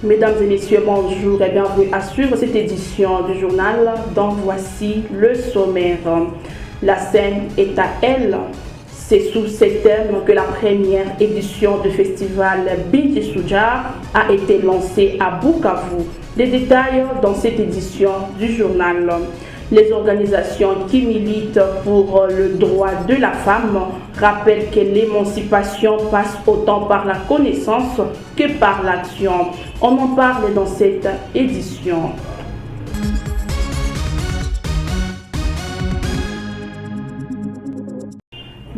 Mesdames et messieurs, bonjour et bienvenue à suivre cette édition du journal dont voici le sommaire. La scène est à elle. C'est sous ces thèmes que la première édition du festival Binti Soujar a été lancée à Bukavu. Les détails dans cette édition du journal. Les organisations qui militent pour le droit de la femme rappellent que l'émancipation passe autant par la connaissance que par l'action. On en parle dans cette édition.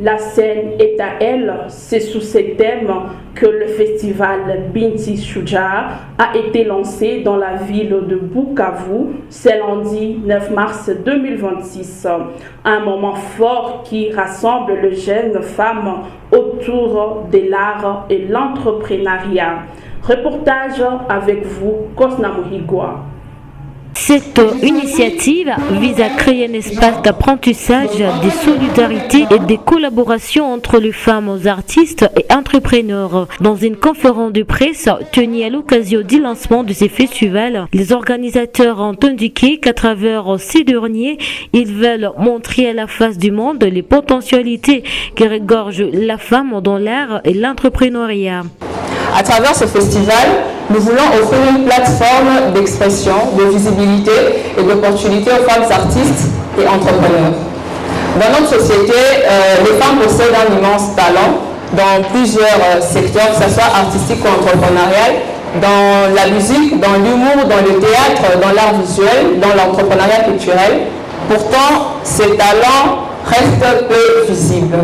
La scène est à elle. C'est sous ces thèmes que le festival Binti Soujar a été lancé dans la ville de Bukavu ce lundi 9 mars 2026. Un moment fort qui rassemble les jeunes femmes autour de l'art et l'entrepreneuriat. Reportage avec vous, Kosna Muhigwa. Cette initiative vise à créer un espace d'apprentissage, de solidarité et de collaboration entre les femmes, artistes et entrepreneurs. Dans une conférence de presse tenue à l'occasion du lancement de ces festivals, les organisateurs ont indiqué qu'à travers ces derniers, ils veulent montrer à la face du monde les potentialités qui regorgent la femme dans l'art et l'entrepreneuriat. À travers ce festival, nous voulons offrir une plateforme d'expression, de visibilité et d'opportunités aux femmes artistes et entrepreneurs. Dans notre société, les femmes possèdent un immense talent dans plusieurs secteurs, que ce soit artistique ou entrepreneurial, dans la musique, dans l'humour, dans le théâtre, dans l'art visuel, dans l'entrepreneuriat culturel. Pourtant, ces talents restent peu visibles.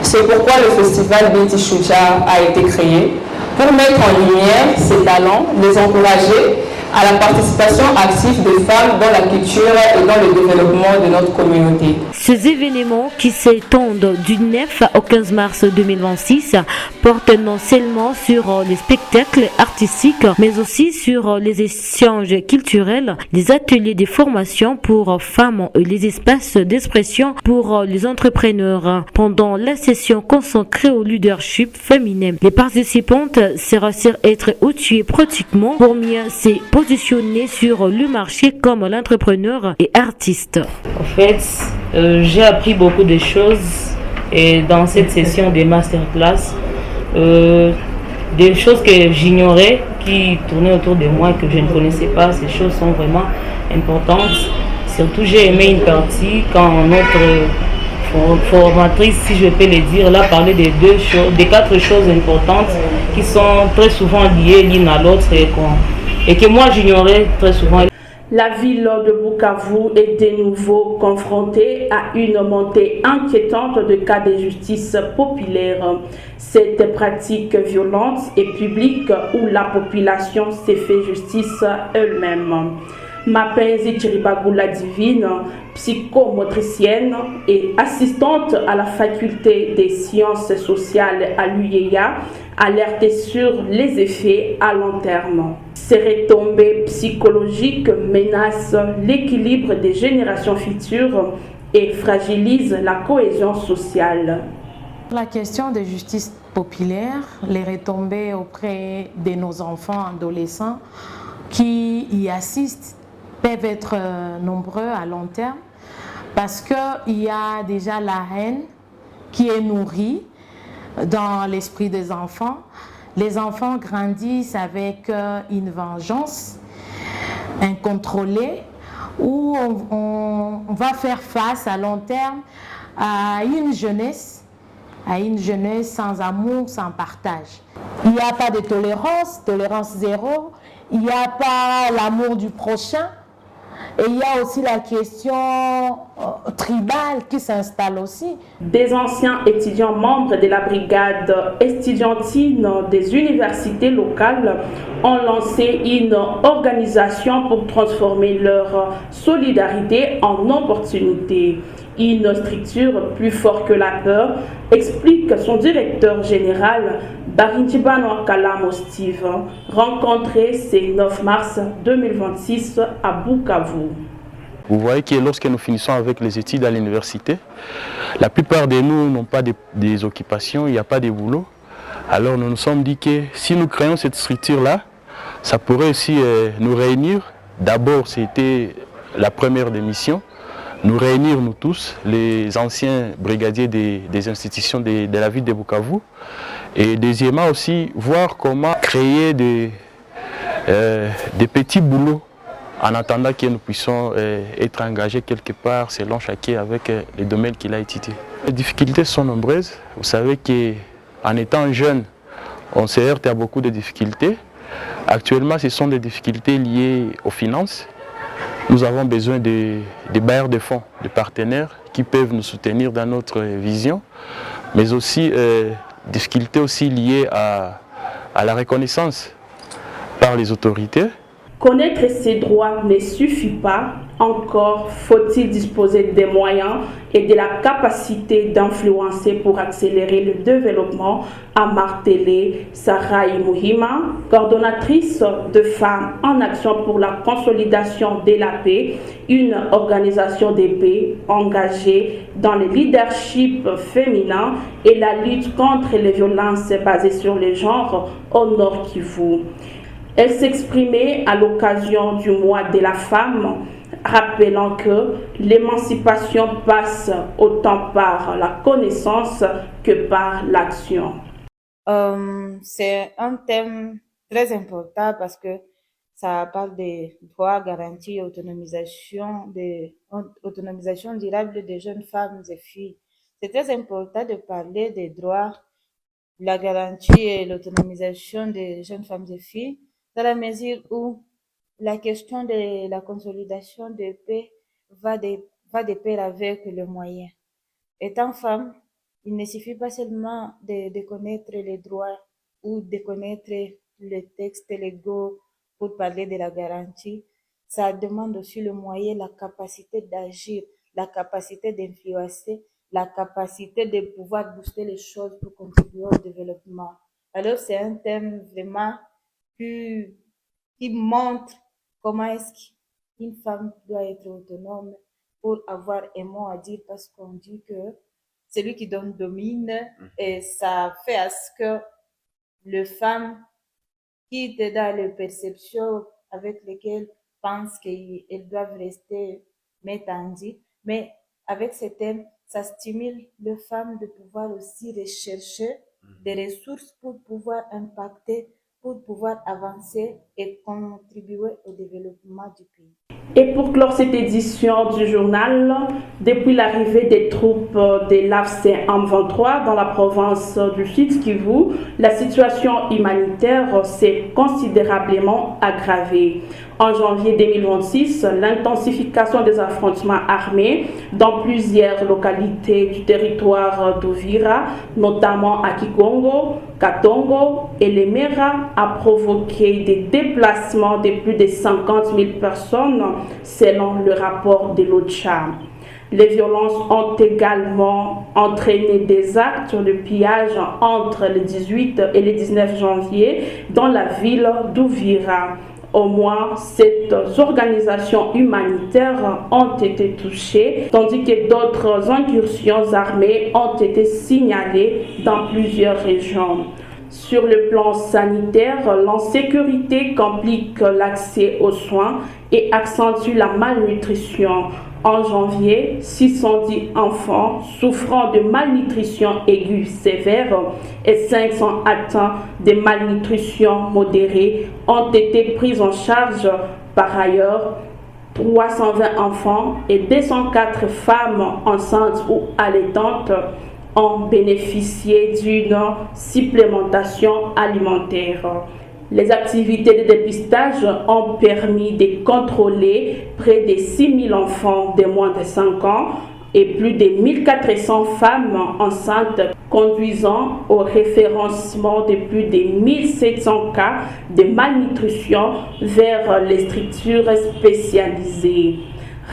C'est pourquoi le festival Binti Soujar a été créé, pour mettre en lumière ces talents, les encourager à la participation active des femmes dans la culture et dans le développement de notre communauté. Ces événements qui s'étendent du 9 au 15 mars 2026 portent non seulement sur les spectacles artistiques, mais aussi sur les échanges culturels, les ateliers de formation pour femmes et les espaces d'expression pour les entrepreneurs. Pendant la session consacrée au leadership féminin, les participantes seront être outillées pratiquement pour mieux se positionner sur le marché comme l'entrepreneur et artiste. En fait, j'ai appris beaucoup de choses et dans cette session des masterclass, des choses que j'ignorais, qui tournaient autour de moi et que je ne connaissais pas. Ces choses sont vraiment importantes. Surtout, j'ai aimé une partie quand notre formatrice, si je peux le dire, là, parlait des 4 choses importantes qui sont très souvent liées l'une à l'autre et que moi j'ignorais très souvent. La ville de Bukavu est de nouveau confrontée à une montée inquiétante de cas de justice populaire. Cette pratique violente et publique où la population s'est fait justice elle-même. Mapenzi Chiribagula Divine, psychomotricienne et assistante à la faculté des sciences sociales à l'UEA, alertait sur les effets à long terme. Ces retombées psychologiques menacent l'équilibre des générations futures et fragilisent la cohésion sociale. La question de justice populaire, les retombées auprès de nos enfants adolescents qui y assistent peuvent être nombreux à long terme parce qu'il y a déjà la haine qui est nourrie dans l'esprit des enfants. Les enfants grandissent avec une vengeance incontrôlée où on va faire face à long terme à une jeunesse sans amour, sans partage. Il n'y a pas de tolérance zéro, il n'y a pas l'amour du prochain. Et il y a aussi la question tribale qui s'installe aussi. Des anciens étudiants membres de la brigade estudiantine des universités locales ont lancé une organisation pour transformer leur solidarité en opportunité. Une structure plus forte que la peur, explique son directeur général Barinjibano Kalamo Steve, rencontré ce 9 mars 2026 à Bukavu. Vous voyez que lorsque nous finissons avec les études à l'université, la plupart de nous n'ont pas des occupations, il n'y a pas de boulot. Alors nous nous sommes dit que si nous créons cette structure-là, Ça pourrait aussi nous réunir. D'abord, c'était la première des missions, nous réunir nous tous, les anciens brigadiers des institutions de la ville de Bukavu. Et deuxièmement aussi, voir comment créer des petits boulots en attendant que nous puissions être engagés quelque part selon chacun avec les domaines qu'il a étudiés. Les difficultés sont nombreuses. Vous savez qu'en étant jeune, on se heurte à beaucoup de difficultés. Actuellement, ce sont des difficultés liées aux finances. Nous avons besoin de bailleurs de fonds, de partenaires qui peuvent nous soutenir dans notre vision, mais aussi difficultés aussi liées à la reconnaissance par les autorités. Connaître ses droits ne suffit pas, encore faut-il disposer des moyens et de la capacité d'influencer pour accélérer le développement, a martelé Sarai Muhima, coordonnatrice de Femmes en Action pour la consolidation de la paix, une organisation de paix engagée dans le leadership féminin et la lutte contre les violences basées sur le genre au Nord Kivu. Elle s'exprimait à l'occasion du mois de la femme, rappelant que l'émancipation passe autant par la connaissance que par l'action. C'est un thème très important parce que ça parle des droits, garanties et autonomisation durable des jeunes femmes et filles. C'est très important de parler des droits, la garantie et l'autonomisation des jeunes femmes et filles, dans la mesure où la question de la consolidation de paix va de pair avec le moyen. Étant femme, il ne suffit pas seulement de connaître les droits ou de connaître les textes légaux pour parler de la garantie. Ça demande aussi le moyen, la capacité d'agir, la capacité d'influencer, la capacité de pouvoir booster les choses pour contribuer au développement. Alors c'est un thème vraiment qui montre comment est-ce qu'une femme doit être autonome pour avoir un mot à dire, parce qu'on dit que celui qui domine, et ça fait à ce que les femmes quittent dans les perceptions avec lesquelles pensent qu'elles doivent rester m'étendues, mais avec ce thème, ça stimule les femmes de pouvoir aussi rechercher des ressources pour pouvoir impacter, pour pouvoir avancer et contribuer au développement du pays. Et pour clore cette édition du journal, depuis l'arrivée des troupes de l'AFC M23 dans la province du Sud Kivu, la situation humanitaire s'est considérablement aggravée. En janvier 2026, l'intensification des affrontements armés dans plusieurs localités du territoire d'Uvira, notamment à Kigongo, Katongo et Lemera, a provoqué des déplacements de plus de 50 000 personnes, selon le rapport de l'OCHA. Les violences ont également entraîné des actes de pillage entre le 18 et le 19 janvier dans la ville d'Uvira. Au moins 7 organisations humanitaires ont été touchées, tandis que d'autres incursions armées ont été signalées dans plusieurs régions. Sur le plan sanitaire, l'insécurité complique l'accès aux soins et accentue la malnutrition. En janvier, 610 enfants souffrant de malnutrition aiguë sévère et 500 atteints de malnutrition modérée ont été pris en charge. Par ailleurs, 320 enfants et 204 femmes enceintes ou allaitantes ont bénéficié d'une supplémentation alimentaire. Les activités de dépistage ont permis de contrôler près de 6 000 enfants de moins de 5 ans et plus de 1400 femmes enceintes, conduisant au référencement de plus de 1700 cas de malnutrition vers les structures spécialisées.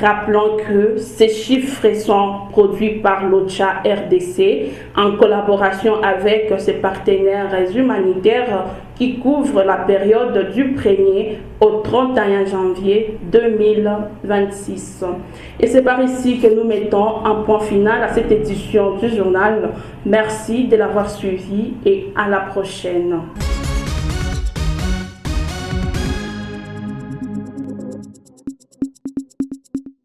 Rappelons que ces chiffres sont produits par l'OCHA RDC en collaboration avec ses partenaires humanitaires qui couvrent la période du 1er au 31 janvier 2026. Et c'est par ici que nous mettons un point final à cette édition du journal. Merci de l'avoir suivi et à la prochaine.